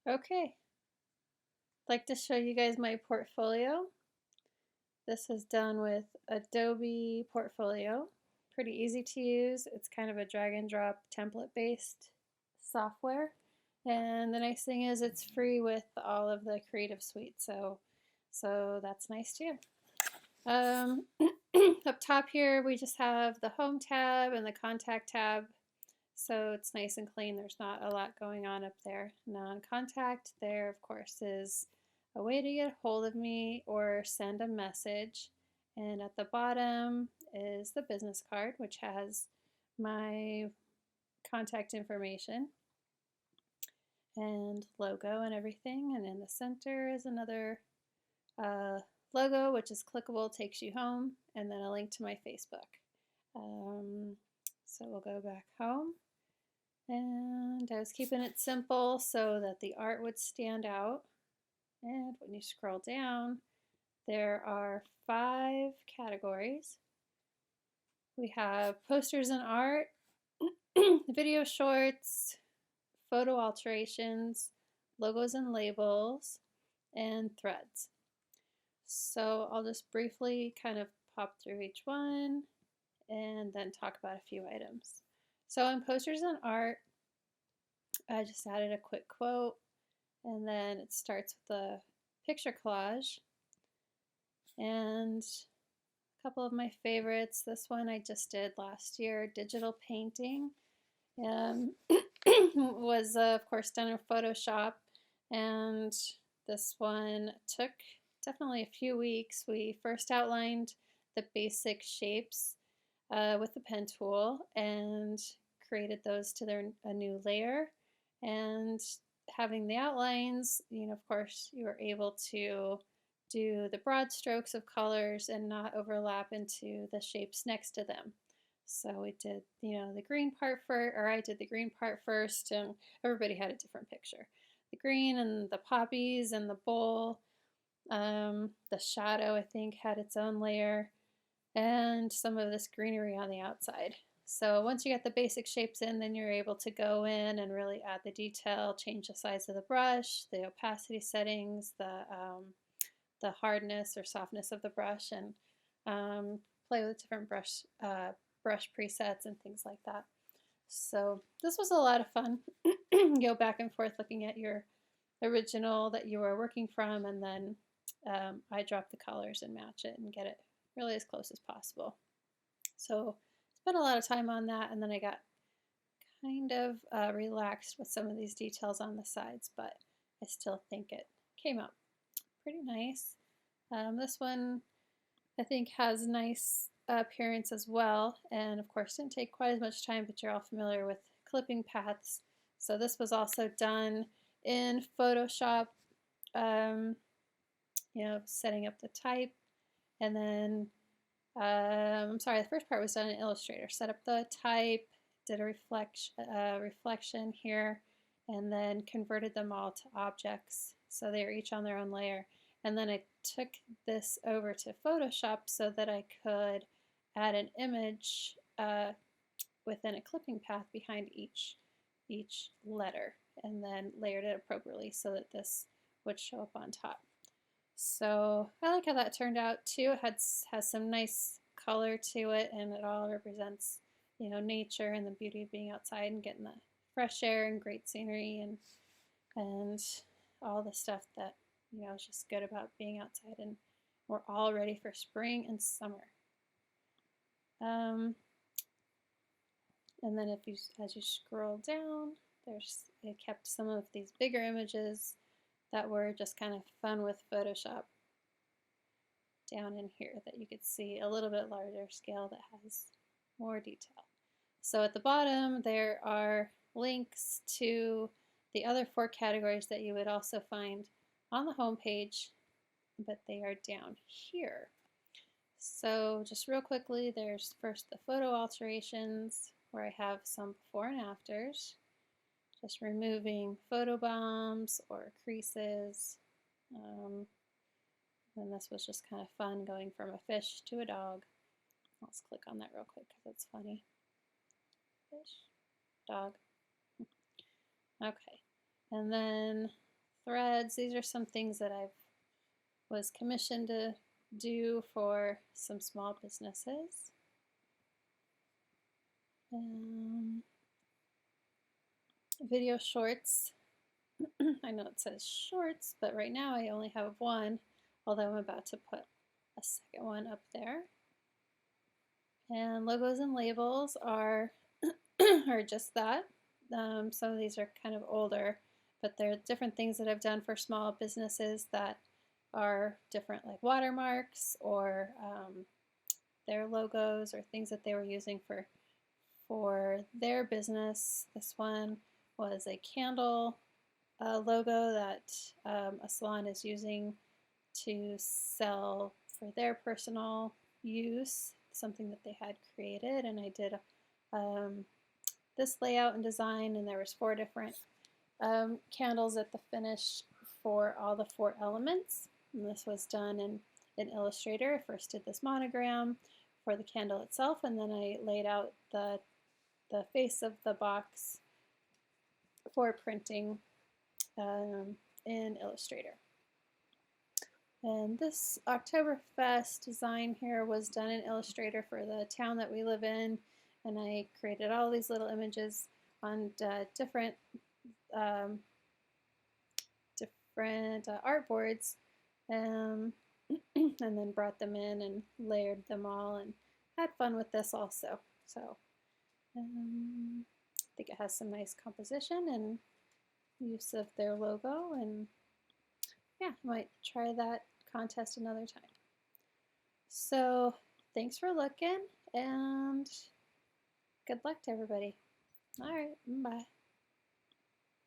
Okay, I'd like to show you guys my portfolio. This is done with Adobe Portfolio. Pretty easy to use. It's kind of a drag and drop template based software. And the nice thing is it's free with all of the Creative Suite, so that's nice too. Up top here we just have the Home tab and the Contact tab. So it's nice and clean. There's not a lot going on up there. Non-contact, there of course is a way to get a hold of me or send a message. And at the bottom is the business card, which has my contact information and logo and everything. And in the center is another logo, which is clickable, takes you home, and then a link to my Facebook. So we'll go back home. And I was keeping it simple so that the art would stand out. And when you scroll down, there are 5 categories. We have posters and art, video shorts, photo alterations, logos and labels, and threads. So I'll just briefly kind of pop through each one and then talk about a few items. So in posters and art, I just added a quick quote, and then it starts with a picture collage. And a couple of my favorites, this one I just did last year, digital painting. Was of course done in Photoshop, and this one took definitely a few weeks. We first outlined the basic shapes with the pen tool and created those to a new layer. And having the outlines, of course, you were able to do the broad strokes of colors and not overlap into the shapes next to them. So we did, the green part first, or I did the green part first, and everybody had a different picture. The green and the poppies and the bowl, the shadow, I think, had its own layer, and some of this greenery on the outside. So once you get the basic shapes in, then you're able to go in and really add the detail, change the size of the brush, the opacity settings, the hardness or softness of the brush, and play with different brush presets and things like that. So this was a lot of fun. Go back and forth looking at your original that you were working from, and then I drop the colors and match it and get it really as close as possible. So spent a lot of time on that, and then I got kind of relaxed with some of these details on the sides, but I still think it came out pretty nice. This one I think has a nice appearance as well, and of course didn't take quite as much time, but you're all familiar with clipping paths. So this was also done in Photoshop, setting up the type, and then I'm sorry, the first part was done in Illustrator. Set up the type, did a reflection here, and then converted them all to objects. So they were each on their own layer. And then I took this over to Photoshop so that I could add an image within a clipping path behind each letter, and then layered it appropriately so that this would show up on top. So I like how that turned out too. It has some nice color to it, and it all represents, nature and the beauty of being outside and getting the fresh air and great scenery and all the stuff that is just good about being outside. And we're all ready for spring and summer. And then as you scroll down, it kept some of these bigger images that were just kind of fun with Photoshop down in here that you could see a little bit larger scale that has more detail. So at the bottom there are links to the other 4 categories that you would also find on the home page, but they are down here. So just real quickly, there's first the photo alterations, where I have some before and afters. Just removing photo bombs or creases. And this was just kind of fun, going from a fish to a dog. Let's click on that real quick because it's funny. Fish, dog. Okay, and then threads. These are some things that I was commissioned to do for some small businesses. Video shorts. I know it says shorts, but right now I only have one, although I'm about to put a second one up there. And logos and labels are, are just that. Some of these are kind of older, but they're different things that I've done for small businesses that are different, like watermarks or their logos or things that they were using for their business. This one was a candle logo that a salon is using to sell for their personal use, something that they had created. And I did this layout and design, and there was 4 different candles at the finish for all the 4 elements. And this was done in Illustrator. I first did this monogram for the candle itself, and then I laid out the face of the box for printing in Illustrator. And this Oktoberfest design here was done in Illustrator for the town that we live in, and I created all these little images on different artboards, and then brought them in and layered them all and had fun with this also. So I think it has some nice composition and use of their logo, and yeah, might try that contest another time. So thanks for looking, and good luck to everybody. All right, bye.